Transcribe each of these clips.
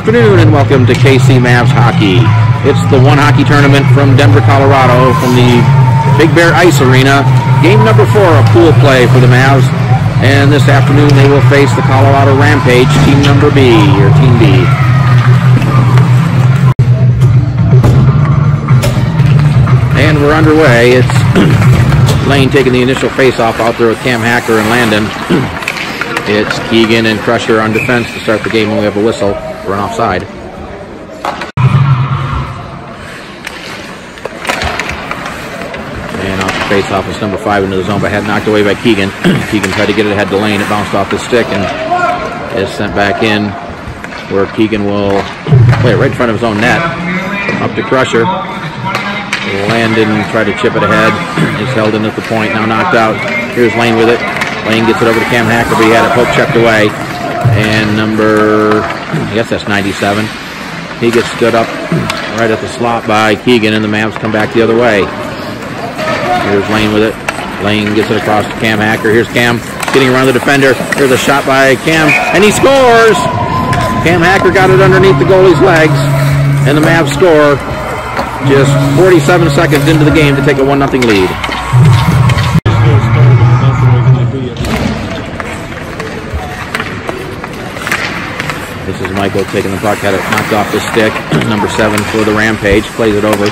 afternoon and welcome to KC Mavs Hockey. It's the one hockey tournament from Denver, Colorado, from the Big Bear Ice Arena. Game number 4 of pool play for the Mavs. And this afternoon they will face the Colorado Rampage, team number B, or Team B. And we're underway. It's Lane taking the initial face-off out there with Cam Hacker and Landon. It's Keegan and Crusher on defense to start the game when we have a whistle for an offside. And off the face-off is number 5 into the zone, but had knocked away by Keegan. Keegan tried to get it ahead to Lane. It bounced off his stick and is sent back in, where Keegan will play it right in front of his own net. Up to Crusher. Landon tried to chip it ahead. Is held in at the point. Now knocked out. Here's Lane with it. Lane gets it over to Cam Hacker, but he had it poke checked away. And number, I guess that's 97. He gets stood up right at the slot by Keegan, and the Mavs come back the other way. Here's Lane with it. Lane gets it across to Cam Hacker. Here's Cam getting around the defender. Here's a shot by Cam, and he scores! Cam Hacker got it underneath the goalie's legs, and the Mavs score just 47 seconds into the game to take a 1-0 lead. This is Michael taking the puck, had it knocked off the stick. Number 7 for the Rampage, plays it over.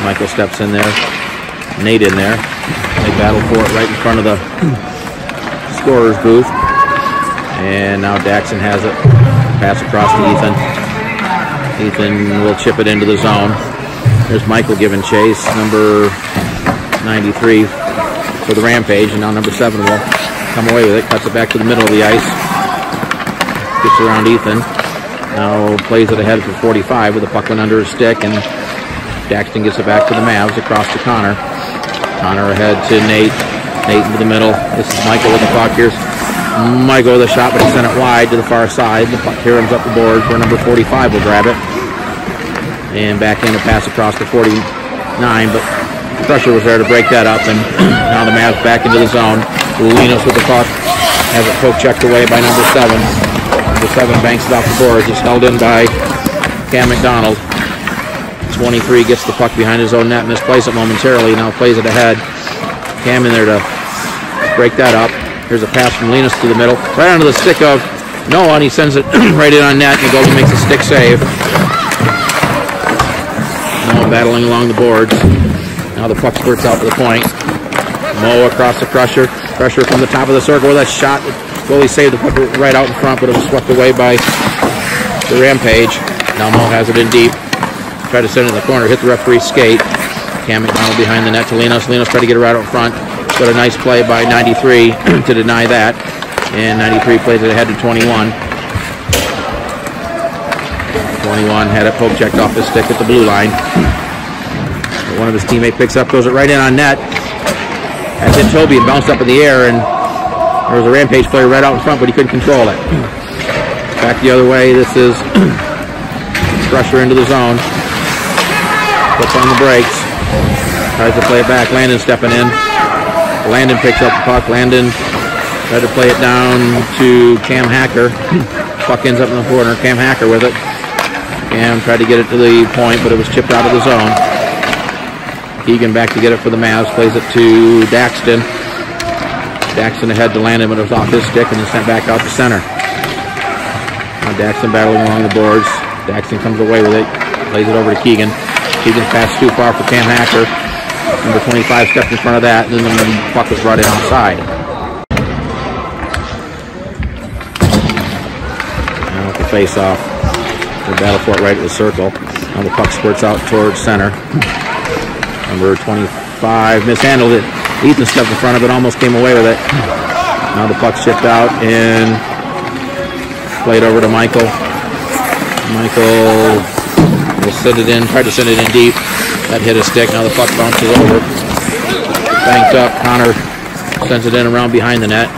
Michael steps in there. Nate in there. They battle for it right in front of the scorer's booth. And now Daxon has it. Pass across to Ethan. Ethan will chip it into the zone. There's Michael giving chase. Number 93 for the Rampage. And now number 7 will come away with it. Cuts it back to the middle of the ice. Gets around Ethan. Now plays it ahead for 45 with the puck went under his stick, and Daxton gets it back to the Mavs across to Connor. Connor ahead to Nate. Nate into the middle. This is Michael with the puck. Here's Michael with a shot, but he sent it wide to the far side. The puck caroms up the board where number 45 will grab it. And back in to pass across to 49, but Crusher was there to break that up, and now the Mavs back into the zone. Linus with the puck. Has it poke checked away by number 7. Number 7 banks it off the boards. It's held in by Cam McDonald. 23 gets the puck behind his own net, misplays it momentarily. Now plays it ahead. Cam in there to break that up. Here's a pass from Linus to the middle. Right onto the stick of Noah, and he sends it right in on net, and the goalie makes a stick save. Noah battling along the boards. Now the puck squirts out to the point. Mo across the Crusher. Crusher from the top of the circle with a shot. Goalie saved the puck right out in front, but it was swept away by the Rampage. Now Mo has it in deep. Tried to send it in the corner, hit the referee's skate. Cam McDonald behind the net to Linus. Linus tried to get it right out in front. Got a nice play by 93 to deny that. And 93 plays it ahead to 21. 21 had it poke checked off his stick at the blue line. One of his teammates picks up, throws it right in on net. That's hit Toby and bounced up in the air, and there was a Rampage player right out in front, but he couldn't control it. Back the other way, this is Crusher into the zone. Puts on the brakes. Tries to play it back. Landon stepping in. Landon picks up the puck. Landon tried to play it down to Cam Hacker. Puck ends up in the corner. Cam Hacker with it. Cam tried to get it to the point, but it was chipped out of the zone. Keegan back to get it for the Mavs. Plays it to Daxton. Daxton ahead to Landon, but it was off his stick and then sent back out to center. Now Daxton battling along the boards. Daxton comes away with it. Plays it over to Keegan. Keegan's pass too far for Cam Hacker. Number 25 stepped in front of that, and then the puck was brought in outside. Now with the face-off, the battle for it right at the circle. Now the puck squirts out towards center. Number 25 mishandled it. Ethan stepped in front of it, almost came away with it. Now the puck's shipped out and played over to Michael. Michael will send it in, tried to send it in deep. That hit a stick. Now the puck bounces over. Banked up. Connor sends it in around behind the net.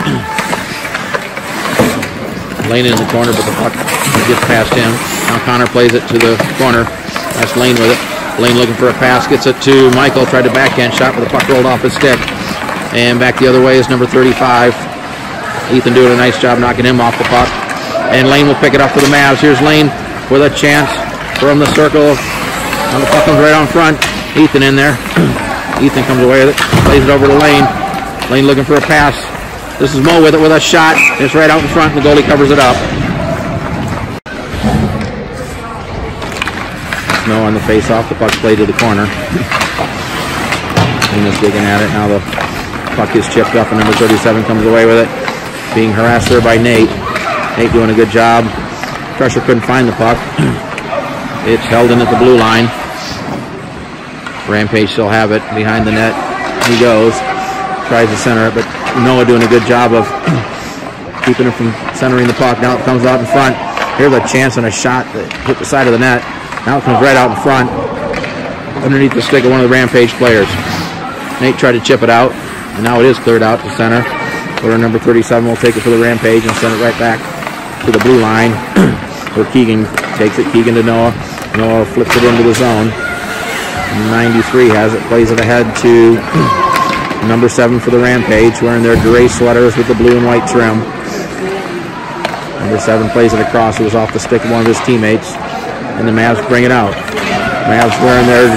Lane in the corner, but the puck gets past him. Now Connor plays it to the corner. That's Lane with it. Lane looking for a pass, gets it to Michael. Tried to backhand shot, but the puck rolled off his stick. And back the other way is number 35. Ethan doing a nice job knocking him off the puck. And Lane will pick it up for the Mavs. Here's Lane with a chance from the circle. And the puck comes right on front. Ethan in there. Ethan comes away with it. Plays it over to Lane. Lane looking for a pass. This is Mo with it with a shot. It's right out in front. The goalie covers it up. Mo on the face-off. The puck's played to the corner. Lane is digging at it. Now the puck is chipped up and number 37 comes away with it. Being harassed there by Nate. Nate doing a good job. Crusher couldn't find the puck. It's held in at the blue line. Rampage still have it behind the net. He goes. Tries to center it, but Noah doing a good job of keeping it from centering the puck. Now it comes out in front. Here's a chance and a shot that hit the side of the net. Now it comes right out in front. Underneath the stick of one of the Rampage players. Nate tried to chip it out, and now it is cleared out to center. Where number 37 will take it for the Rampage and send it right back to the blue line. Where Keegan takes it. Keegan to Noah. Noah flips it into the zone. 93 has it. Plays it ahead to number 7 for the Rampage, wearing their gray sweaters with the blue and white trim. Number 7 plays it across. It was off the stick of one of his teammates. And the Mavs bring it out. Mavs wearing their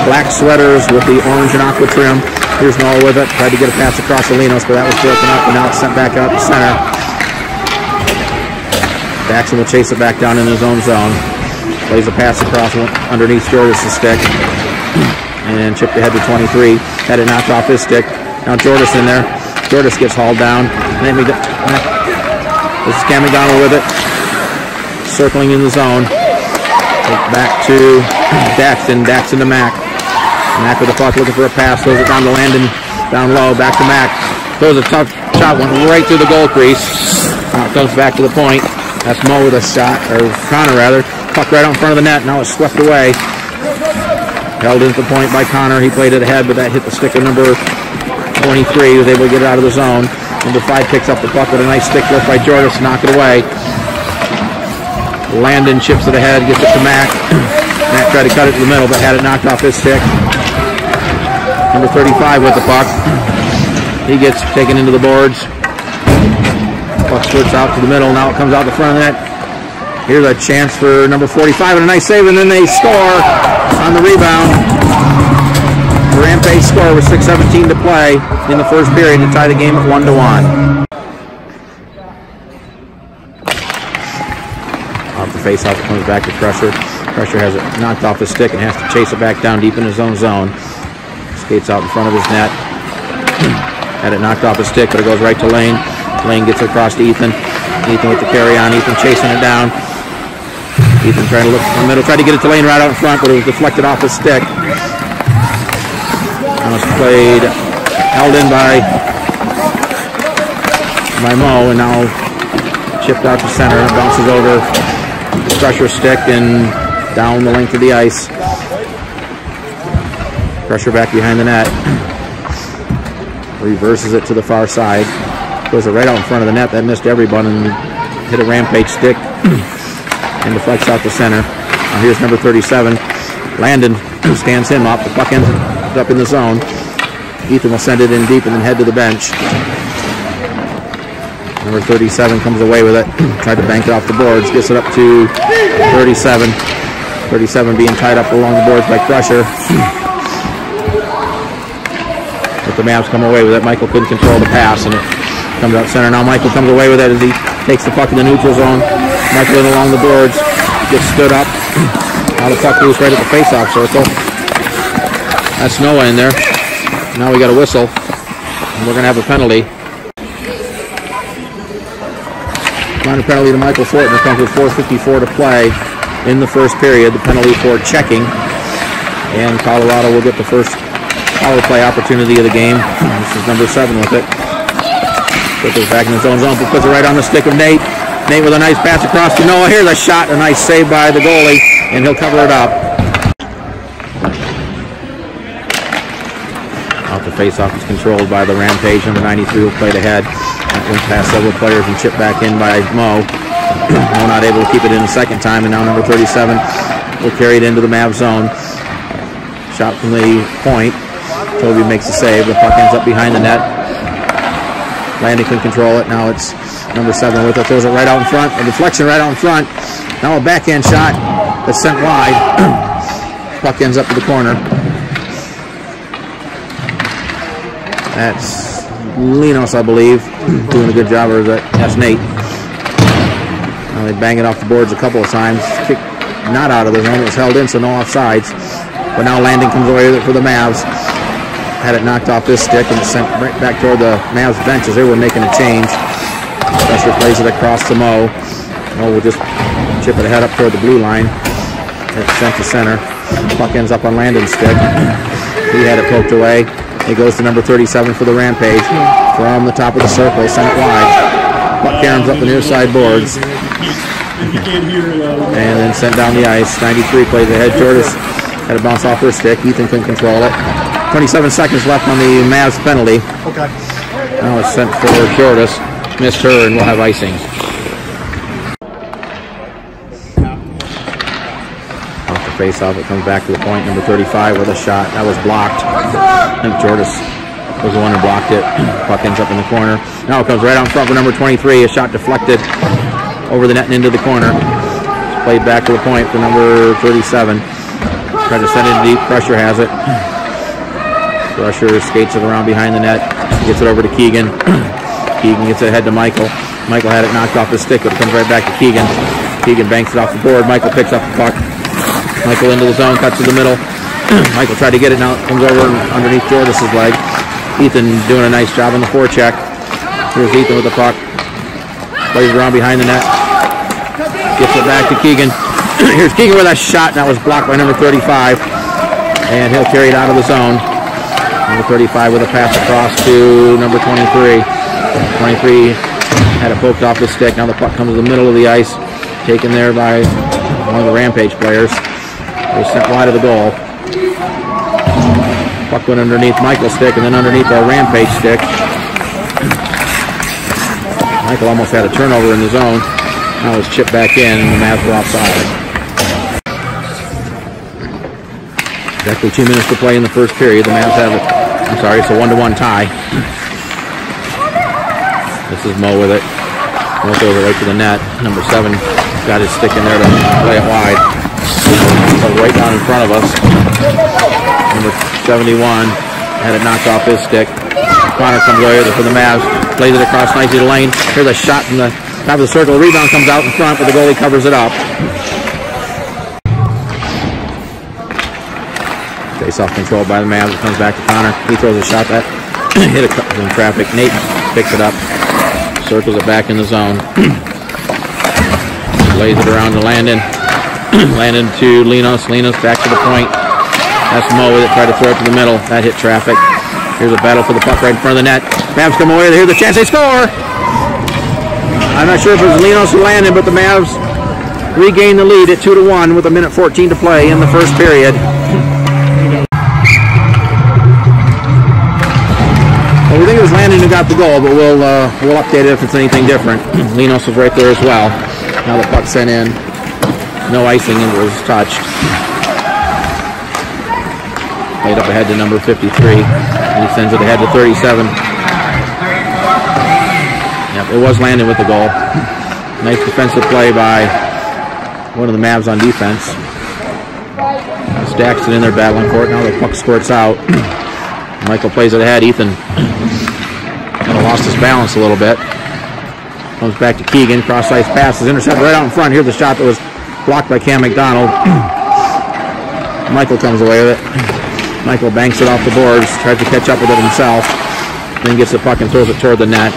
black sweaters with the orange and aqua trim. Here's Noah with it. Tried to get a pass across to Linos, but that was broken up, and now it's sent back out to center. Daxon will chase it back down in his own zone. Plays a pass across underneath Jordis' stick. And chipped ahead to 23. Had it knocked off his stick. Now Jordis in there. Jordis gets hauled down. This is Cam McDonald with it. Circling in the zone. Back to Daxon. Daxon to Mac. Mac with the puck looking for a pass. Throws it down to Landon. Down low. Back to Mac. Throws a tough shot. Went right through the goal crease. Comes back to the point. That's Mo with a shot. Or Connor rather. Puck right out in front of the net. Now it's swept away. Held into the point by Connor. He played it ahead, but that hit the stick of number 23. He was able to get it out of the zone. Number 5 picks up the puck with a nice stick lift by Jordis to knock it away. Landon chips it ahead, gets it to Mac. Mac tried to cut it to the middle, but had it knocked off his stick. Number 35 with the puck. He gets taken into the boards. Puck splits out to the middle. Now it comes out the front of the net. Here's a chance for number 45 and a nice save, and then they score on the rebound. The Rampage score with 6:17 to play in the first period to tie the game at 1-1. Off the face-off, it comes back to Crusher. Crusher has it knocked off his stick and has to chase it back down deep in his own zone. Skates out in front of his net. Had it knocked off his stick, but it goes right to Lane. Lane gets it across to Ethan. Ethan with the carry on. Ethan chasing it down. Ethan trying to look in the middle. Tried to get it to Lane right out in front, but it was deflected off his stick. Now it's played, held in by Mo, and now chipped out to center. It bounces over the Crusher stick and down the length of the ice. Crusher back behind the net. Reverses it to the far side. Goes it right out in front of the net. That missed everyone and hit a Rampage stick and deflects out the center. Now here's number 37. Landon stands him up. The puck ends up in the zone. Ethan will send it in deep and then head to the bench. Number 37 comes away with it. Tried to bank it off the boards. Gets it up to 37. 37 being tied up along the boards by Crusher. But the Mavs come away with it. Michael couldn't control the pass, and it comes out center. Now Michael comes away with it as he takes the puck in the neutral zone. Michael in along the boards. Gets stood up. Now the puck loose right at the face-off circle. That's Noah in there. Now we got a whistle. And we're going to have a penalty. Minor penalty to Michael Fortner comes with 4:54 to play in the first period. The penalty for checking. And Colorado will get the first power play opportunity of the game. This is number 7 with it. Puts it back in his own zone. Puts it right on the stick of Nate. Nate with a nice pass across to Noah. Here's a shot. A nice save by the goalie. And he'll cover it up. Off the face-off is controlled by the Rampage. Number 93 will play it ahead. That went past several players and chipped back in by Mo. Mo not able to keep it in the second time. And now number 37 will carry it into the Mavs zone. Shot from the point. Toby makes the save. The puck ends up behind the net. Landon can control it. Now it's number 7 with it. Throws it right out in front. A deflection right out in front. Now a backhand shot that's sent wide. Puck ends up to the corner. That's Linos, I believe, doing a good job. Or is that? That's Nate. Now they bang it off the boards a couple of times. Kick not out of the zone. It was held in, so no offsides. But now Landon comes away with it for the Mavs. Had it knocked off this stick and sent right back toward the Mavs bench as they were making a change. Pressure plays it across to Mo. Mo will just chip it ahead up toward the blue line. It's sent to center. Puck ends up on Landon's stick. He had it poked away. It goes to number 37 for the Rampage. From the top of the circle, sent it wide. Puck caroms up the near side boards. And then sent down the ice. 93 plays ahead. Jordas had to bounce off her stick. Ethan couldn't control it. 27 seconds left on the Mavs penalty. Okay. Now it's sent for Jordas. Missed her, and we'll have icing. Off the face-off, it comes back to the point. Number 35 with a shot. That was blocked. I think Jordas was the one who blocked it. Puck ends up in the corner. Now it comes right out in front for number 23. A shot deflected over the net and into the corner. It's played back to the point for number 37. Tried to send it deep. Pressure has it. Pressure skates it around behind the net. Gets it over to Keegan. Keegan gets it ahead to Michael. Michael had it knocked off his stick, but it comes right back to Keegan. Keegan banks it off the board. Michael picks up the puck. Michael into the zone, cuts to the middle. Michael tried to get it. Now it comes over underneath Jordas' leg. Ethan doing a nice job on the forecheck. Here's Ethan with the puck. Plays around behind the net. Gets it back to Keegan. Here's Keegan with that shot. That was blocked by number 35. And he'll carry it out of the zone. Number 35 with a pass across to number 23. 23 had it poked off the stick. Now the puck comes to the middle of the ice. Taken there by one of the Rampage players. They sent wide of the goal. Puck went underneath Michael's stick and then underneath our Rampage stick. Michael almost had a turnover in the zone. Now it's chipped back in and the Mavs were offside. Exactly 2 minutes to play in the first period. The Mavs have it. I'm sorry, it's a 1-1 tie. This is Mo with it. Mo throws it right to the net. Number 7 got his stick in there to play it wide. Right down in front of us. Number 71 had it knocked off his stick. Connor comes away with it for the Mavs. Plays it across nicely to Lane. Here's a shot from the top of the circle. The rebound comes out in front, but the goalie covers it up. Face-off controlled by the Mavs. It comes back to Connor. He throws a shot that hit in traffic. Nate picks it up. Circles it back in the zone. Lays it around to Landon. Landon to Linos. Linos back to the point. That's Mo with it. Try to throw it to the middle. That hit traffic. Here's a battle for the puck right in front of the net. Mavs come away. Here's the chance. They score! I'm not sure if it was Linos or Landon, but the Mavs regain the lead at 2-1 with 1:14 to play in the first period. Well, we think it was Landon who got the goal, but we'll update it if it's anything different. Linos was right there as well. Now the puck's sent in. No icing, it was touched. Played up ahead to number 53. And he sends it ahead to 37. Yep, it was Landon with the goal. Nice defensive play by one of the Mavs on defense. Stacks it in their battling court. Now the puck squirts out. Michael plays it ahead. Ethan kind of lost his balance a little bit. Comes back to Keegan. Cross-ice pass is intercepted right out in front. Here's the shot that was blocked by Cam McDonald. Michael comes away with it. Michael banks it off the boards. Tries to catch up with it himself. Then gets the puck and throws it toward the net.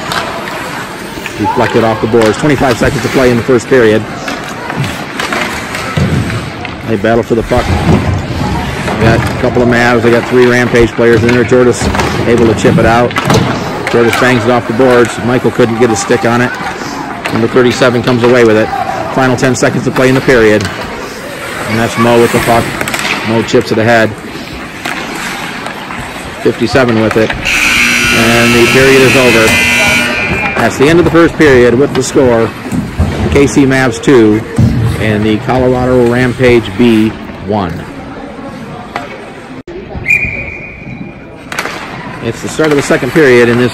Deflected off the boards. 25 seconds to play in the first period. They battle for the puck. They got a couple of Mavs. They got 3 Rampage players in there. Jordas able to chip it out. Jordas bangs it off the boards. Michael couldn't get his stick on it. Number 37 comes away with it. Final 10 seconds to play in the period. And that's Mo with the puck. Mo chips it ahead. 57 with it. And the period is over. That's the end of the first period with the score. KC Mavs 2 and the Colorado Rampage B 1. It's the start of the second period in this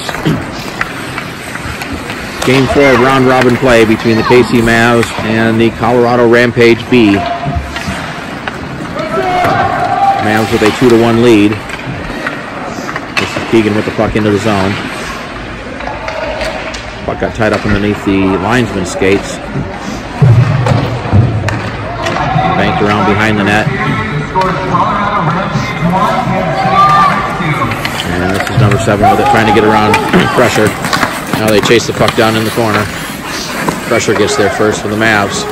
Game 4 of round robin play between the KC Mavs and the Colorado Rampage B. Mavs with a 2-1 lead. This is Keegan with the puck into the zone. Puck got tied up underneath the linesman's skates. Banked around behind the net. And this is number 7 with it, trying to get around pressure. Now they chase the puck down in the corner. Pressure gets there first for the Mavs.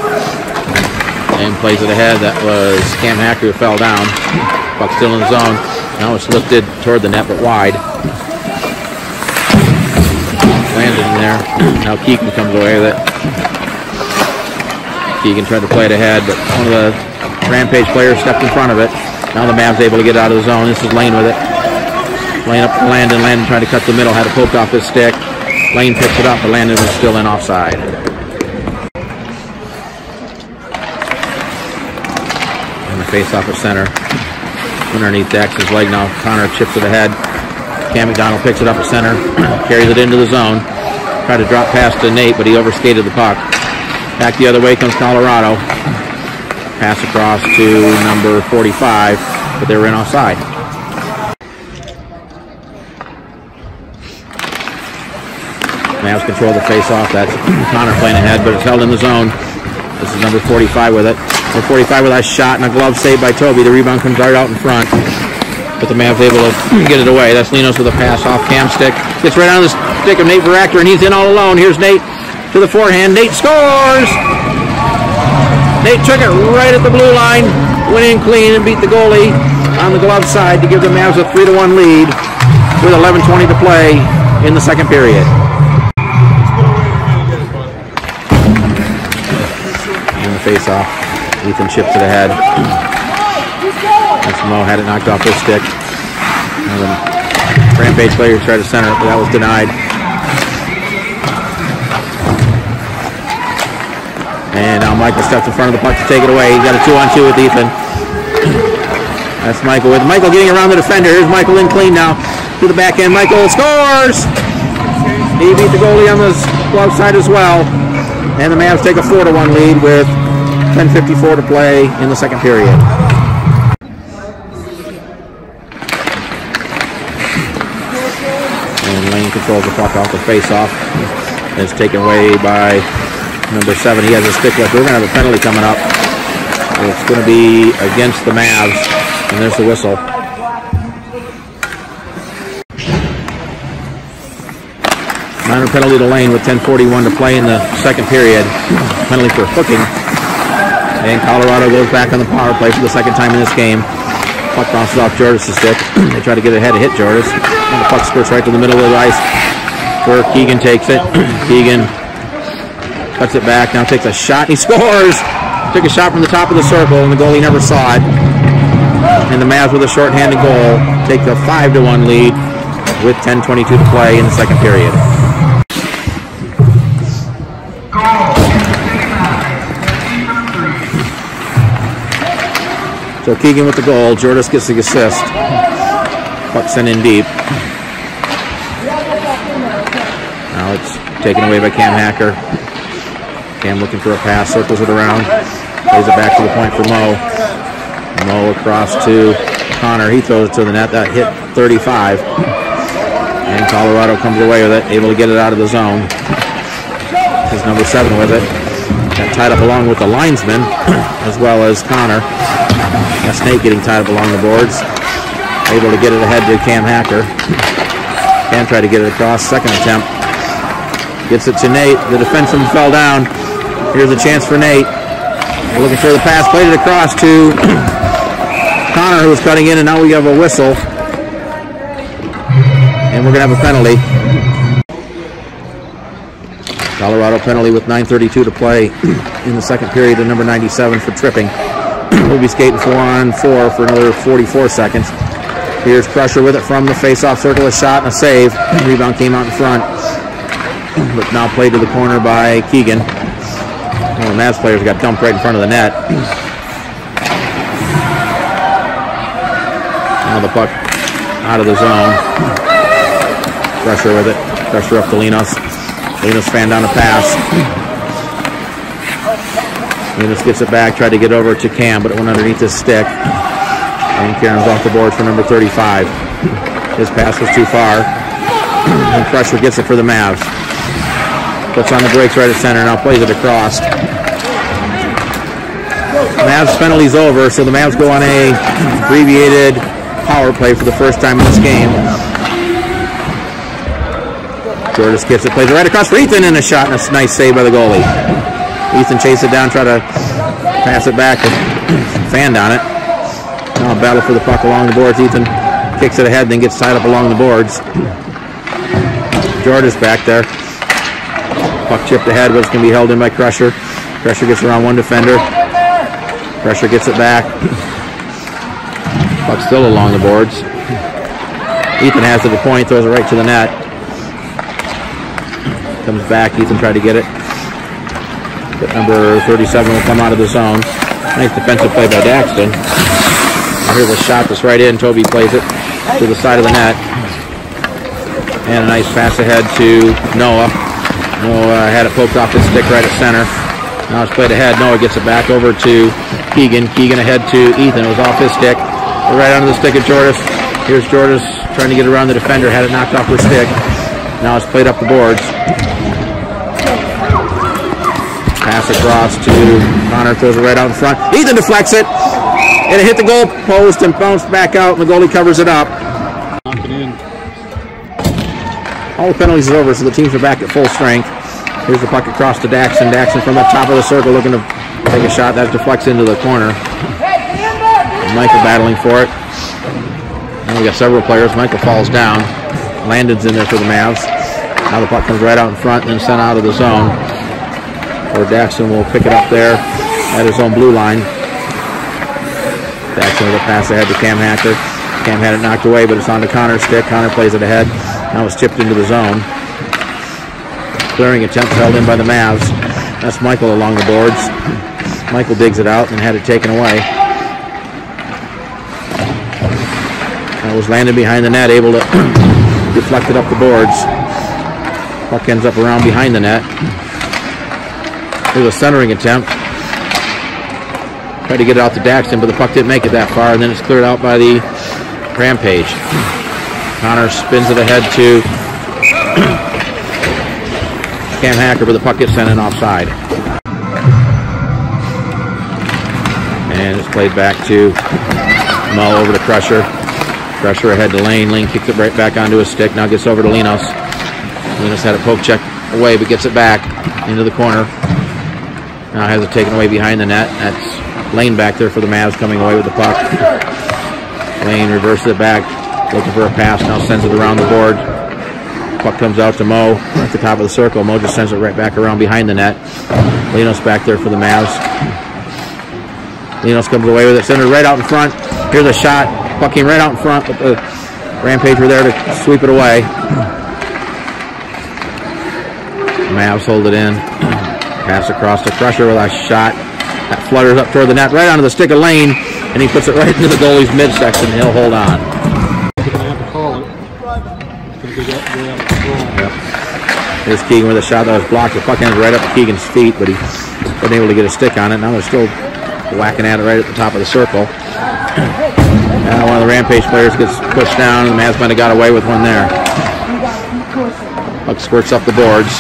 And plays it ahead. That was Cam Hacker who fell down. Puck still in the zone. Now it's lifted toward the net, but wide. Landed in there. Now Keegan comes away with it. Keegan tried to play it ahead, but one of the Rampage players stepped in front of it. Now the Mavs able to get out of the zone. This is Lane with it. Lane up to Landon. Landon tried to cut the middle. Had it poked off his stick. Lane picked it up, but Landon was still in offside. And the face-off at center. Underneath Dax's leg now. Connor chips it ahead. Cam McDonald picks it up at center. Carries it into the zone. Tried to drop past to Nate, but he overskated the puck. Back the other way comes Colorado. Pass across to number 45, but they were in offside. Mavs control the face-off. That's Connor playing ahead, but it's held in the zone. This is number 45 with it. Number 45 with a shot and a glove saved by Toby. The rebound comes right out in front, but the Mavs able to get it away. That's Linos with a pass off Cam's stick. Gets right on the stick of Nate Veractor, and he's in all alone. Here's Nate to the forehand. Nate scores! Nate took it right at the blue line, went in clean and beat the goalie on the glove side to give the Mavs a 3-1 lead with 11:20 to play in the second period. And the face-off, Ethan chips it ahead. That's Mo, had it knocked off his stick. And the Rampage player tried to center it, but that was denied. And now Michael steps in front of the puck to take it away. He's got a 2-on-2 with Ethan. That's Michael with Michael getting around the defender. Here's Michael in clean now to the back end. Michael scores! He beat the goalie on the glove side as well. And the Mavs take a 4-1 lead with 10:54 to play in the second period. And Lane controls the puck off the face-off. It's taken away by number 7. He has a stick left. We're going to have a penalty coming up. It's going to be against the Mavs. And there's the whistle. Minor penalty to Lane with 10:41 to play in the second period. Penalty for hooking. And Colorado goes back on the power play for the second time in this game. Puck bounces off Jordis' stick. They try to get ahead to hit Jordis. And the puck squirts right to the middle of the ice where Keegan takes it. Keegan cuts it back, now takes a shot, and he scores! Took a shot from the top of the circle, and the goalie never saw it. And the Mavs with a shorthanded goal take the 5-1 lead with 10:22 to play in the second period. So Keegan with the goal, Jordis gets the assist. Puck sent in deep. Now it's taken away by Cam Hacker. Cam looking for a pass, circles it around, plays it back to the point for Mo. Mo across to Connor. He throws it to the net. That hit 35. And Colorado comes away with it, able to get it out of the zone. This is number 7 with it. Got tied up along with the linesman, as well as Connor. That's Nate getting tied up along the boards. Able to get it ahead to Cam Hacker. Cam tried to get it across, second attempt. Gets it to Nate. The defenseman fell down. Here's a chance for Nate. We're looking for the pass. Played it across to Connor, who was cutting in, and now we have a whistle. And we're going to have a penalty. Colorado penalty with 9:32 to play in the second period to number 97 for tripping. We'll be skating 4-on-4 for another 44 seconds. Here's Crusher with it from the face-off circle. A shot and a save. Rebound came out in front. But now played to the corner by Keegan. One of the Mavs players got dumped right in front of the net. Now the puck out of the zone. Crusher with it. Crusher up to Linos. Linus fan down a pass. Linus gets it back, tried to get over to Cam, but it went underneath his stick. And Karen's off the board for number 35. His pass was too far. And Crusher gets it for the Mavs. Puts on the brakes right at center, now plays it across. Mavs penalty's over, so the Mavs go on a abbreviated power play for the first time in this game. Jordas gets it, plays it right across for Ethan, and a shot, and a nice save by the goalie. Ethan chases it down, try to pass it back, and fanned on it. Now a battle for the puck along the boards. Ethan kicks it ahead, then gets tied up along the boards. Jordas back there. Puck chipped ahead, but it's going to be held in by Crusher. Crusher gets around one defender. Crusher gets it back. Puck still along the boards. Ethan has it at the point, throws it right to the net. Comes back, Ethan tried to get it. But number 37 will come out of the zone. Nice defensive play by Daxton. Here's a shot that's right in. Toby plays it to the side of the net. And a nice pass ahead to Noah. Noah had it poked off his stick right at center. Now it's played ahead. Noah gets it back over to Keegan. Keegan ahead to Ethan. It was off his stick. Right under the stick of Jordas. Here's Jordas trying to get around the defender. Had it knocked off her stick. Now it's played up the boards. Pass across to Connor. Throws it right out in front. Ethan deflects it. And it hit the goal post and bounced back out. And the goalie covers it up. All the penalties are over, so the teams are back at full strength. Here's the puck across to Daxton. Daxton from the top of the circle looking to take a shot. That deflects into the corner. Michael battling for it. And we got several players. Michael falls down. Landon's in there for the Mavs. Now the puck comes right out in front and then sent out of the zone. Or Daxton will pick it up there at his own blue line. Daxton with a pass ahead to Cam Hacker. Cam had it knocked away, but it's on to Connor's stick. Connor plays it ahead. Now it's tipped into the zone. Clearing attempt held in by the Mavs. That's Michael along the boards. Michael digs it out and had it taken away. That was landed behind the net, able to deflect it up the boards. Puck ends up around behind the net. There's a centering attempt. Tried to get it out to Daxton, but the puck didn't make it that far, and then it's cleared out by the Rampage. Connor spins it ahead to Cam Hacker, but the puck gets sent in offside. And it's played back to Mo over to Crusher. Crusher ahead to Lane. Lane kicks it right back onto his stick. Now gets over to Linos. Linos had it poke check away, but gets it back into the corner. Now has it taken away behind the net. That's Lane back there for the Mavs coming away with the puck. Lane reverses it back, looking for a pass. Now sends it around the board. Puck comes out to Mo at the top of the circle. Mo just sends it right back around behind the net. Linos back there for the Mavs. Linos comes away with it, centered right out in front. Here's a shot. Puck came right out in front, but the Rampage were there to sweep it away. The Mavs hold it in. Pass across to Crusher with a shot. That flutters up toward the net, right onto the stick of Lane, and he puts it right into the goalie's midsection. He'll hold on. Yep. Here's Keegan with a shot that was blocked. The puck ends right up at Keegan's feet, but he wasn't able to get a stick on it. Now they're still whacking at it right at the top of the circle. Now one of the Rampage players gets pushed down, and the Mavs might have got away with one there. Puck squirts up the boards.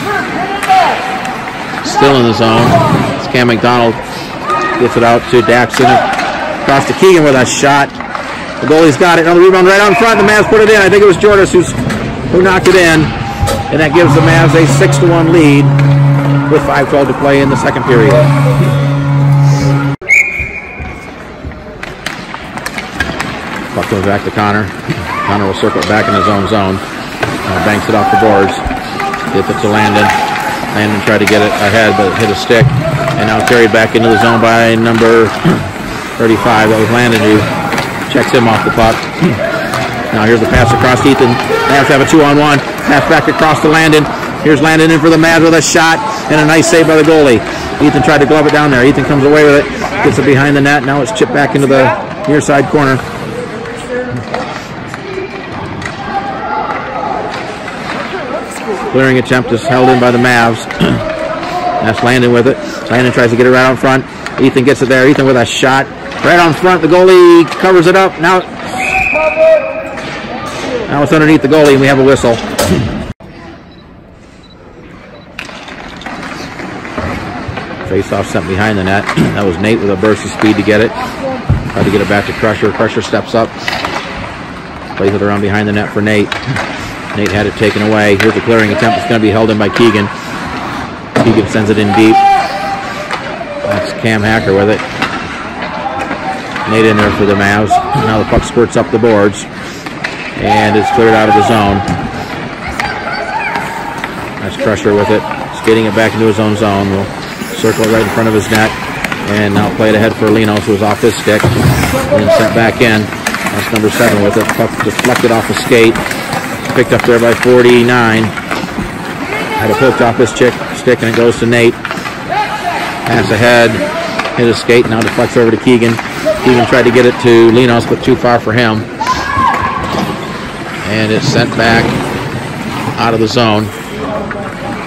Still in the zone. It's Cam McDonald. Gets it out to Daxton. Across to Keegan with a shot. The goalie's got it. Another rebound right out in front. The Mavs put it in. I think it was Jordas who knocked it in. And that gives the Mavs a 6-1 lead with 5:12 to play in the second period. Puck goes back to Connor. Connor will circle it back in his own zone. Banks it off the boards. Gets it to Landon. Landon tried to get it ahead, but it hit a stick. And now carried back into the zone by number 35. That was Landon who checks him off the puck. Now here's the pass across Ethan. Mavs have a 2-on-1. Pass back across to Landon. Here's Landon in for the Mavs with a shot and a nice save by the goalie. Ethan tried to glove it down there. Ethan comes away with it. Gets it behind the net. Now it's chipped back into the near side corner. Clearing attempt is held in by the Mavs. That's Landon with it. Landon tries to get it right out front. Ethan gets it there. Ethan with a shot. Right on front. The goalie covers it up. Now it's underneath the goalie and we have a whistle. Face-off sent behind the net. That was Nate with a burst of speed to get it. Tried to get it back to Crusher. Crusher steps up. Plays it around behind the net for Nate. Nate had it taken away. Here's the clearing attempt. It's going to be held in by Keegan. Keegan sends it in deep. That's Cam Hacker with it. Nate in there for the Mavs. Now the puck squirts up the boards. And it's cleared out of the zone. That's Crusher with it. Skating it back into his own zone. We'll circle it right in front of his net. And now play it ahead for Linos, who was off his stick. And then sent back in. That's number 7 with it. Puck deflected off the skate. Picked up there by 49. Had it poked off his stick and it goes to Nate. Pass ahead. Hit his skate. Now deflects over to Keegan. Keegan tried to get it to Linos, but too far for him. And it's sent back out of the zone.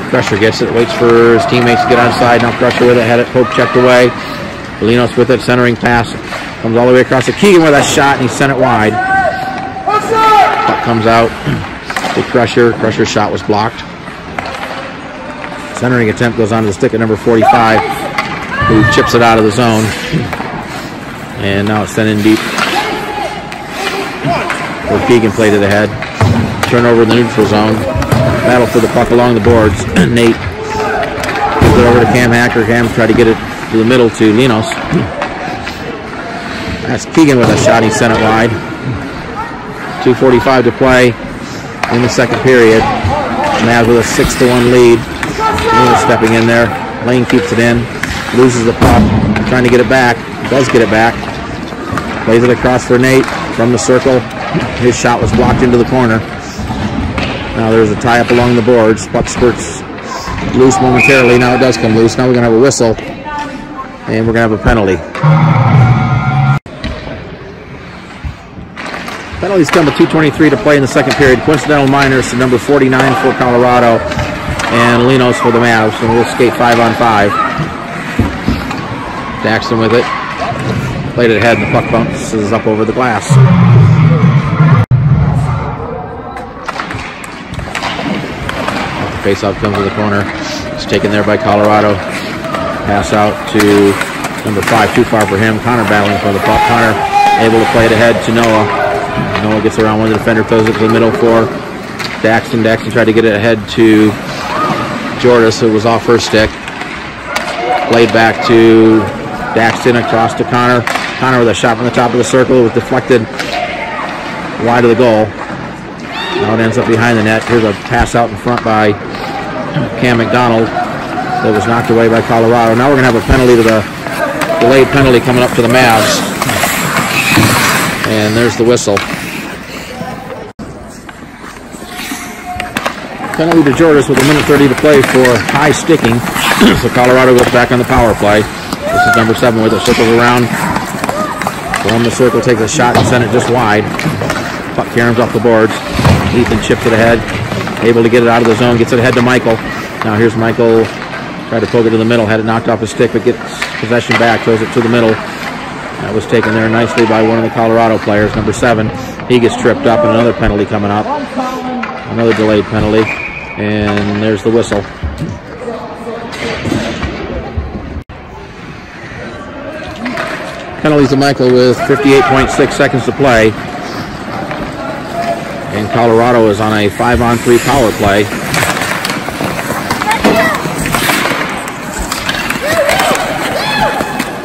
Crusher gets it, waits for his teammates to get onside. Now Crusher with it, had it poke checked away. Linos with it, centering pass. Comes all the way across to Keegan with a shot, and he sent it wide. Puck comes out to Crusher. Crusher's shot was blocked. Centering attempt goes onto the stick at number 45, who chips it out of the zone. And now it's sent in deep. Where Keegan played it ahead. Turnover in the neutral zone. Battle for the puck along the boards. Nate gives it over to Cam Hacker. Cam tried to get it to the middle to Linos. That's Keegan with a shot. He sent it wide. 2:45 to play in the second period. Mavs with a 6-1 lead. Linos stepping in there. Lane keeps it in. Loses the puck. Trying to get it back. Does get it back. Plays it across for Nate from the circle. His shot was blocked into the corner. Now there's a tie-up along the boards. Puck spurts loose momentarily. Now it does come loose. Now we're going to have a whistle. And we're going to have a penalty. Penalties come with 2:23 to play in the second period. Coincidental minors to number 49 for Colorado. And Linos for the Mavs. And we'll skate 5-on-5. Daxton with it. Played it ahead and the puck bounces up over the glass. Face-off comes to the corner. It's taken there by Colorado. Pass out to number 5. Too far for him. Connor battling for the puck. Connor able to play it ahead to Noah. Noah gets around one of the defender, throws it to the middle for Daxton. Daxton tried to get it ahead to Jordis, who was off her stick. Played back to Daxton across to Connor. Connor with a shot from the top of the circle. It was deflected wide of the goal. Now it ends up behind the net. Here's a pass out in front by Cam McDonald that was knocked away by Colorado. Now we're going to have a penalty to the delayed penalty coming up to the Mavs. And there's the whistle. Penalty to Jordis with 1:30 to play for high sticking. So Colorado goes back on the power play. This is number 7 with it. Circles around. From the circle, takes a shot and sent it just wide. Puck caroms off the boards. Ethan chips it ahead. Able to get it out of the zone. Gets it ahead to Michael. Now here's Michael. Tried to poke it to the middle. Had it knocked off his stick, but gets possession back. Throws it to the middle. That was taken there nicely by one of the Colorado players, number 7. He gets tripped up, and another penalty coming up. Another delayed penalty. And there's the whistle. Penalties to Michael with 58.6 seconds to play. And Colorado is on a 5-on-3 power play.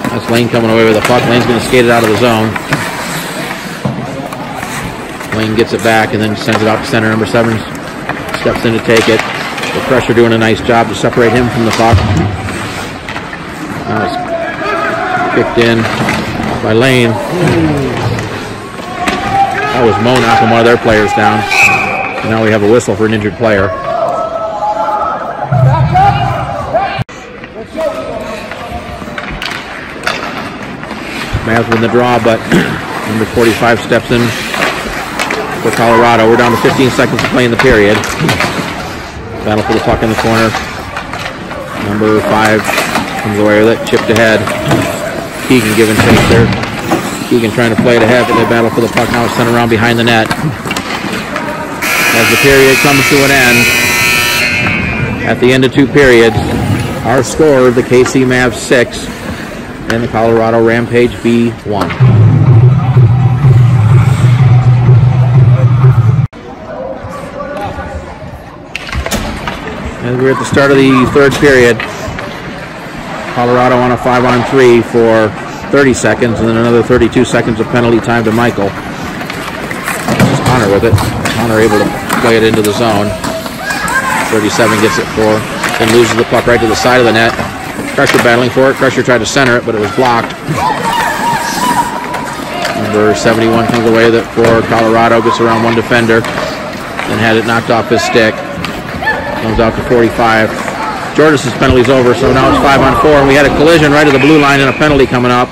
That's Lane coming away with the puck. Lane's going to skate it out of the zone. Lane gets it back and then sends it out to center. Number 7 steps in to take it. The Crusher doing a nice job to separate him from the puck. Now it's kicked in by Lane. That was Mo knocking one of their players down. And now we have a whistle for an injured player. Mavs win the draw, but number 45 steps in for Colorado. We're down to 15 seconds to play in the period. Battle for the puck in the corner. Number 5 comes away with it. Chipped ahead. Keegan giving chase there. Keegan trying to play it ahead, but they battle for the puck. Now it's sent around behind the net. As the period comes to an end, at the end of 2 periods, our score, the KC Mavs 6 and the Colorado Rampage B 1. As we're at the start of the 3rd period, Colorado on a 5-on-3 for 30 seconds, and then another 32 seconds of penalty time to Michael. Connor with it. Connor able to play it into the zone. 37 gets it for, then loses the puck right to the side of the net. Crusher battling for it. Crusher tried to center it, but it was blocked. Number 71 comes away with it for Colorado, gets around one defender, then had it knocked off his stick. Comes out to 45. Jordis' penalty's over, so now it's 5-on-4, and we had a collision right at the blue line and a penalty coming up.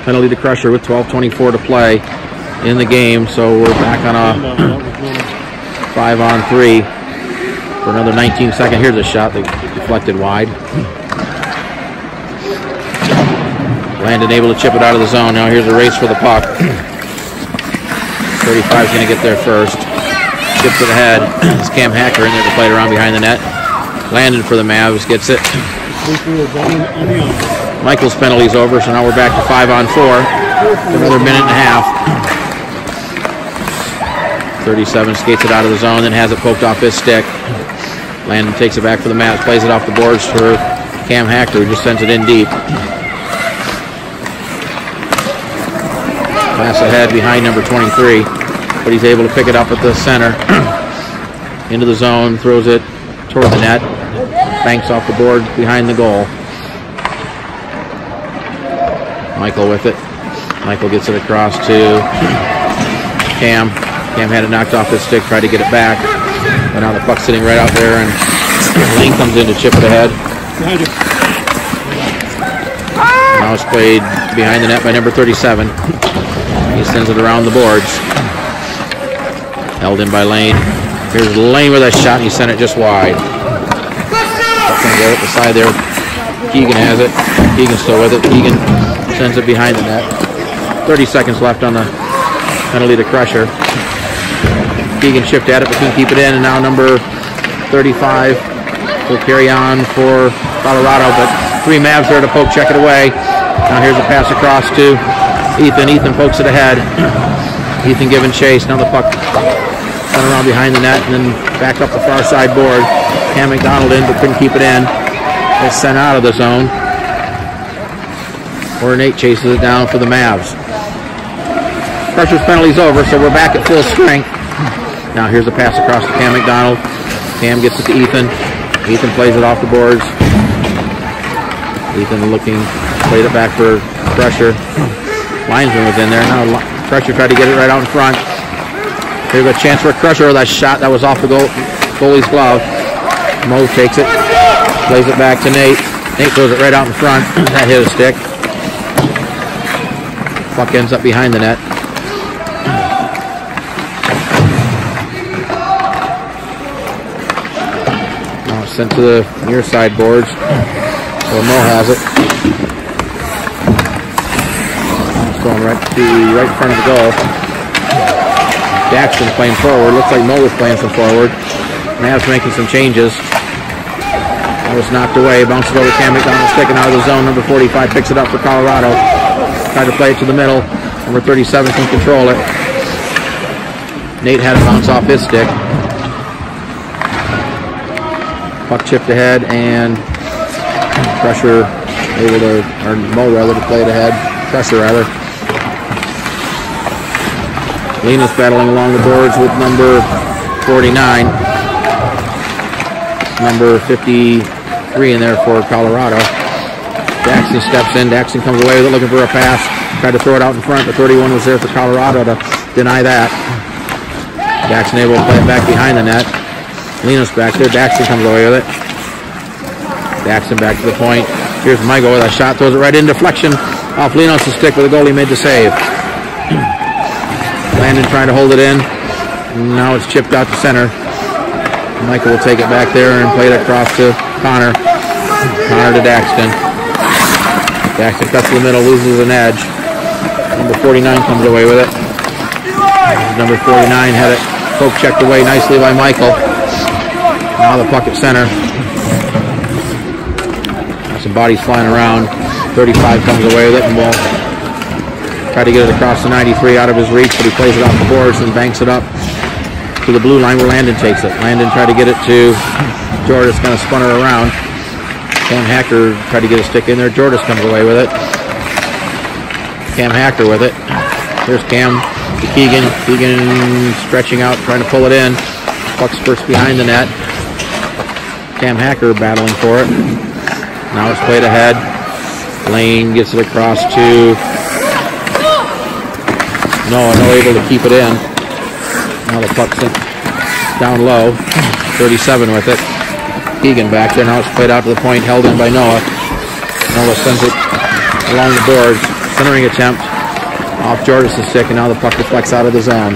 Penalty to Crusher with 12:24 to play in the game, so we're back on a 5-on-3 for another 19 seconds. Here's a shot that deflected wide. Landon able to chip it out of the zone. Now here's a race for the puck. 35 is going to get there first. Chips it ahead. It's Cam Hacker in there to play it around behind the net. Landon for the Mavs gets it. Michael's penalty's over, so now we're back to 5-on-4 for another minute and a half. 37 skates it out of the zone, then has it poked off his stick. Landon takes it back for the Mavs, plays it off the boards for Cam Hacker, who just sends it in deep. Pass ahead behind number 23, but he's able to pick it up at the center. Into the zone, throws it toward the net. Banks off the board behind the goal. Michael with it. Michael gets it across to Cam. Cam had it knocked off his stick, tried to get it back. But now the puck's sitting right out there, and Lane comes in to chip it ahead. Now it's played behind the net by number 37. He sends it around the boards. Held in by Lane. Here's Lane with a shot, and he sent it just wide. Puck's going to go at the side there. Keegan has it. Keegan's still with it. Keegan sends it behind the net. 30 seconds left on the penalty to Crusher. Keegan chipped at it, but couldn't keep it in, and now number 35 will carry on for Colorado, but 3 Mavs there to poke, check it away. Now here's a pass across to Ethan. Ethan pokes it ahead. Ethan giving chase. Now the puck sent around behind the net and then back up the far side board. Cam McDonald in, but couldn't keep it in. It's sent out of the zone. Or Nate chases it down for the Mavs. Crusher's penalty's over, so we're back at full strength. Now here's a pass across to Cam McDonald. Cam gets it to Ethan. Ethan plays it off the boards. Ethan looking, played it back for Crusher. Linesman was in there. Now Crusher tried to get it right out in front. Here's a chance for Crusher. That shot that was off the goalie's glove. Mo takes it, plays it back to Nate. Nate throws it right out in front. That hit a stick. Puck ends up behind the net. Now it's sent to the near side boards. Well, Mo has it. It's going right in front of the goal. Daxton playing forward. Looks like Mo was playing some forward. Mavs making some changes. That was knocked away. Bounces over Cam McDonald, sticking out of the zone. Number 45 picks it up for Colorado. Tried to play it to the middle. Number 37 can control it. Nate had it bounce off his stick. Puck chipped ahead, and Crusher able to, or Mo rather, to play it ahead. Crusher rather. Lena's battling along the boards with number 49. Number 53 in there for Colorado. Daxton steps in. Daxton comes away with it, looking for a pass. Tried to throw it out in front, but 31 was there for Colorado to deny that. Daxton able to play it back behind the net. Lena's back there. Daxton comes away with it. Daxton back to the point. Here's Michael with a shot. Throws it right in deflection off Linos' stick, but the goalie made the save. Landon trying to hold it in. Now it's chipped out to center. Michael will take it back there and play it across to Connor. Connor to Daxton. Daxton cuts to the middle, loses an edge. Number 49 comes away with it. Number 49 had it poke checked away nicely by Michael. Now the puck at center. Some bodies flying around. 35 comes away with it and will try to get it across the 93 out of his reach, but he plays it off the boards and banks it up to the blue line where Landon takes it. Landon tried to get it to Jordis, kind of spun her around. Cam Hacker tried to get a stick in there. Jordis comes away with it. Cam Hacker with it. Here's Cam to Keegan. Keegan stretching out, trying to pull it in. Puck spurts behind the net. Cam Hacker battling for it. Now it's played ahead. Lane gets it across to Noah. Noah able to keep it in. Now the puck's down low. 37 with it. Keegan back there. Now it's played out to the point, held in by Noah. Noah sends it along the boards. Centering attempt off Jordis' stick, and now the puck deflects out of the zone.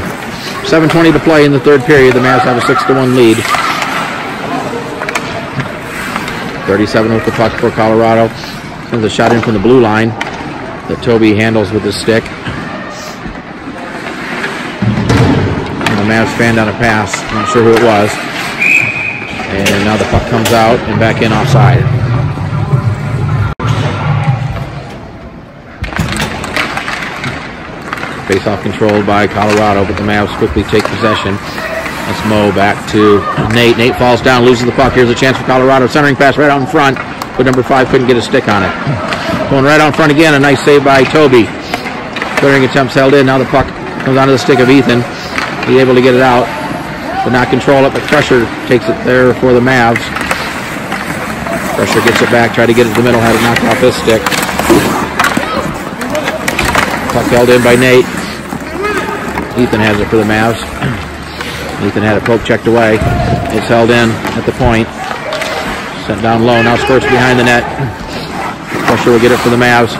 7:20 to play in the third period. The Mavs have a 6-1 lead. 37 with the puck for Colorado. Sends a shot in from the blue line that Toby handles with his stick. The Mavs fanned on a pass. Not sure who it was. And now the puck comes out and back in offside. Face-off controlled by Colorado, but the Mavs quickly take possession. That's Mo back to Nate. Nate falls down, loses the puck. Here's a chance for Colorado. Centering pass right out in front, but number 5 couldn't get a stick on it. Going right out in front again. A nice save by Toby. Clearing attempts held in. Now the puck comes onto the stick of Ethan. He's able to get it out, but not control it, but Crusher takes it there for the Mavs. Crusher gets it back, tried to get it to the middle, had it knocked off his stick. Puck held in by Nate. Ethan has it for the Mavs. Ethan had it poke checked away. It's held in at the point. Sent down low, now spurts behind the net. Crusher will get it for the Mavs.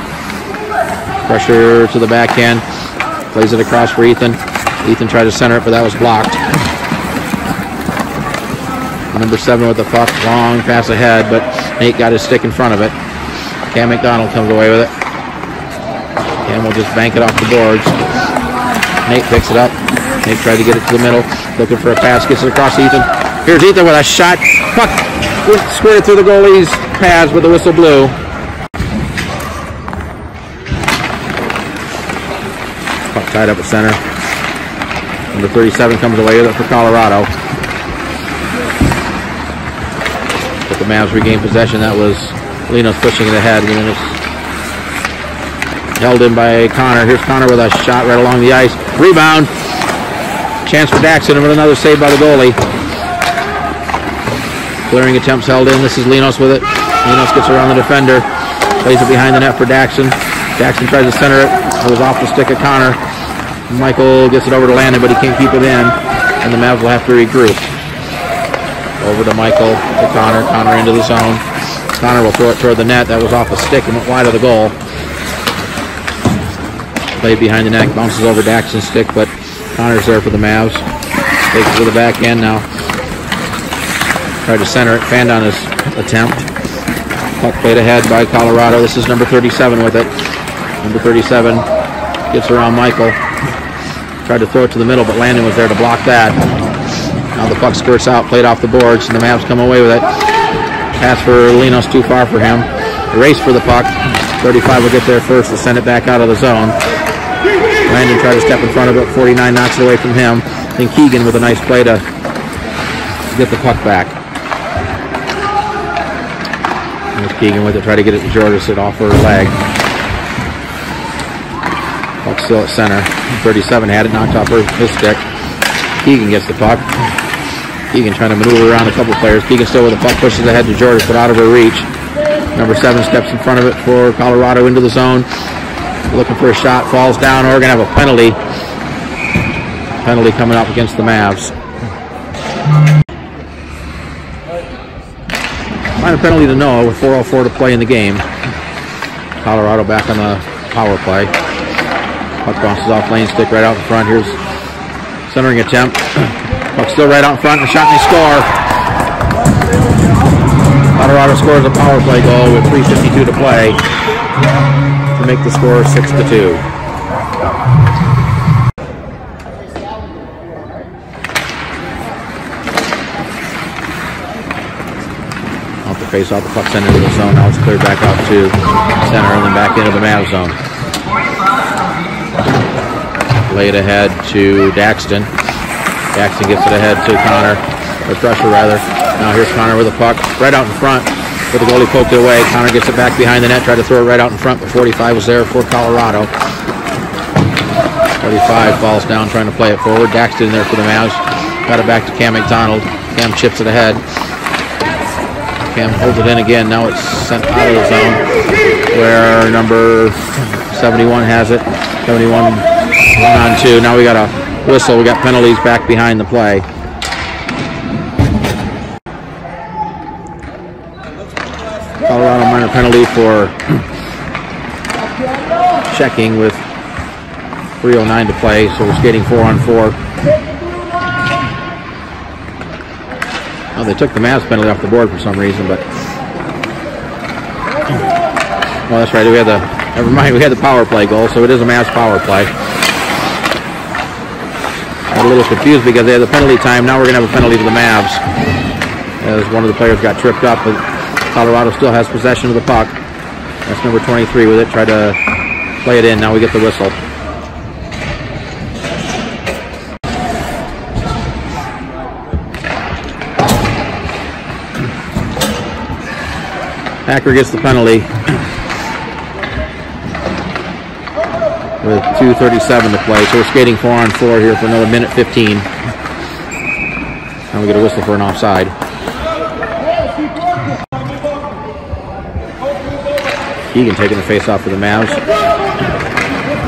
Crusher to the backhand. Plays it across for Ethan. Ethan tried to center it, but that was blocked. Number 7 with the puck. Long pass ahead, but Nate got his stick in front of it. Cam McDonald comes away with it. Cam will just bank it off the boards. Nate picks it up. Nate tried to get it to the middle. Looking for a pass. Gets it across to Ethan. Here's Ethan with a shot. Puck squirted through the goalie's pads, but the whistle blew. Puck tied up at center. Number 37 comes away with it for Colorado. But the Mavs regain possession. That was Linos pushing it ahead. Linos held in by Connor. Here's Connor with a shot right along the ice. Rebound. Chance for Daxton, but another save by the goalie. Clearing attempts held in. This is Linos with it. Linos gets around the defender. Plays it behind the net for Daxton. Daxton tries to center it. It was off the stick of Connor. Michael gets it over to Landon, but he can't keep it in. And the Mavs will have to regroup. Over to Michael, to Connor. Connor into the zone. Connor will throw it toward the net. That was off the stick and went wide of the goal. Played behind the net. Bounces over Daxton's stick, but Connor's there for the Mavs. Takes it to the back end now. Tried to center it. Fanned on his attempt. Puck played ahead by Colorado. This is number 37 with it. Number 37 gets around Michael. Tried to throw it to the middle, but Landon was there to block that. Now the puck skirts out, played off the boards, and the Mavs come away with it. Pass for Linos too far for him. Race for the puck. 35 will get there first to send it back out of the zone. Landon tried to step in front of it. 49 knocks it away from him. Then Keegan with a nice play to get the puck back. There's Keegan with it. Try to get it to Jordis. It off her leg. Puck still at center. 37 had it knocked off his stick. Keegan gets the puck. Keegan trying to maneuver around a couple players. Keegan still with the puck, pushes ahead to Jordis, but out of her reach. Number 7 steps in front of it for Colorado into the zone. Looking for a shot, falls down. Oregon have a penalty. Penalty coming up against the Mavs. Find a penalty to Noah with 4:04 to play in the game. Colorado back on the power play. Puck bounces off lane stick right out in front. Here's Centering attempt. Puck still right out in front. The shot and they score. Colorado scores a power play goal with 3:52 to play to make the score 6-2. Off the face off, the puck sent into the zone. Now it's cleared back out to center and then back into the Mavs zone. Lay it ahead to Daxton. Daxton gets it ahead to Connor, or Crusher rather. Now here's Connor with the puck right out in front. With the goalie poked it away. Connor gets it back behind the net, tried to throw it right out in front, but 45 was there for Colorado. 45 falls down trying to play it forward. Daxton there for the Mavs. Got it back to Cam McDonald. Cam chips it ahead. Cam holds it in again. Now it's sent out of the zone where number 71 has it. 71 on 2. Now we got a whistle. We got penalties back behind the play. Colorado minor penalty for checking with 3:09 to play, so we're skating 4-on-4. Oh, they took the Mavs penalty off the board for some reason, but well, that's right. We had never mind. We had the power play goal, so it is a Mavs power play. I'm a little confused because they had the penalty time. Now we're going to have a penalty to the Mavs as one of the players got tripped up, but Colorado still has possession of the puck. That's number 23 with it. Try to play it in. Now we get the whistle. Hacker gets the penalty with 2:37 to play. So we're skating 4-on-4 here for another minute 15. Now we get a whistle for an offside. Keegan taking the face off for the Mavs.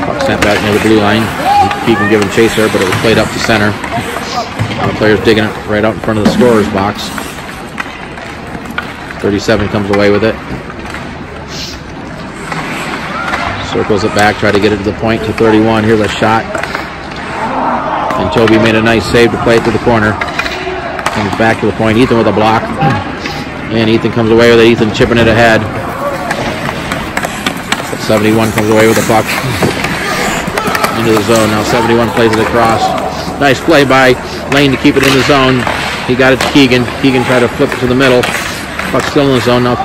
Puck sent back near the blue line. Keegan giving chase there, but it was played up to center. Now the player's digging it right out in front of the scorer's box. 37 comes away with it. Circles it back, try to get it to the point to 31. Here's a shot. And Toby made a nice save to play it to the corner. Comes back to the point. Ethan with a block. And Ethan comes away with it. Ethan chipping it ahead. 71 comes away with the puck into the zone. Now 71 plays it across. Nice play by Lane to keep it in the zone. He got it to Keegan. Keegan tried to flip it to the middle. Puck still in the zone. Now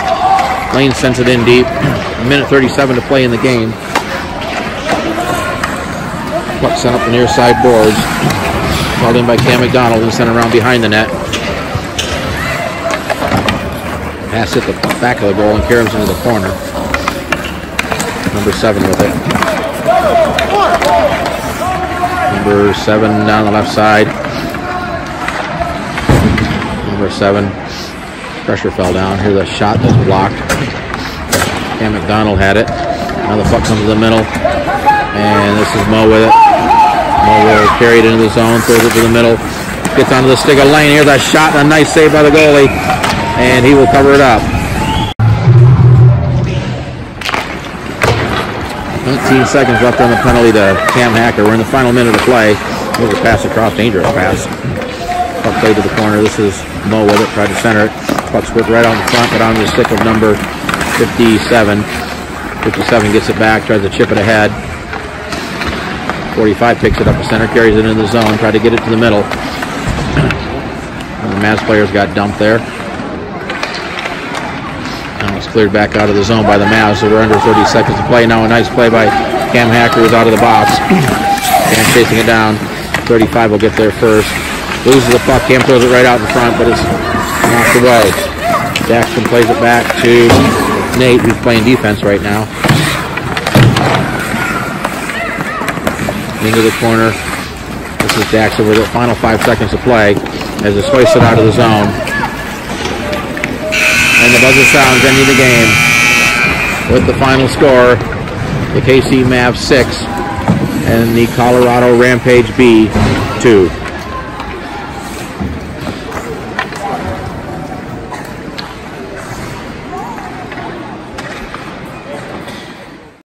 Lane sends it in deep. A minute 37 to play in the game. Puck sent up the near side boards. Called in by Cam McDonald and sent around behind the net. Pass hit the back of the goal and carries into the corner. Number 7 with it. Number 7 down the left side. Number 7. Pressure fell down. Here's a shot that's blocked. Cam McDonald had it. Now the puck comes to the middle. And this is Mo with it. Mo will carry it into the zone. Throws it to the middle. Gets onto the stick of Lane. Here's a shot and a nice save by the goalie. And he will cover it up. 19 seconds left on the penalty to Cam Hacker. We're in the final minute of play. Here's a pass across. Dangerous pass. Puck played to the corner. This is Mo with it. Tried to center it. Puck squirt right out in front, but on the stick of number 57. 57 gets it back. Tries to chip it ahead. 45 picks it up to center. Carries it into the zone. Tried to get it to the middle. And the Mavs players got dumped there. Cleared back out of the zone by the Mavs, so we're under 30 seconds to play. Now a nice play by Cam Hacker who's out of the box. Cam chasing it down. 35 will get there first. Loses the puck. Cam throws it right out in front, but it's knocked away. Daxton plays it back to Nate, who's playing defense right now. Into the corner. This is Daxton with the final 5 seconds to play as it's hoisted out of the zone. And the buzzer sounds, ending the game with the final score, the KC Mavs 6 and the Colorado Rampage B 2.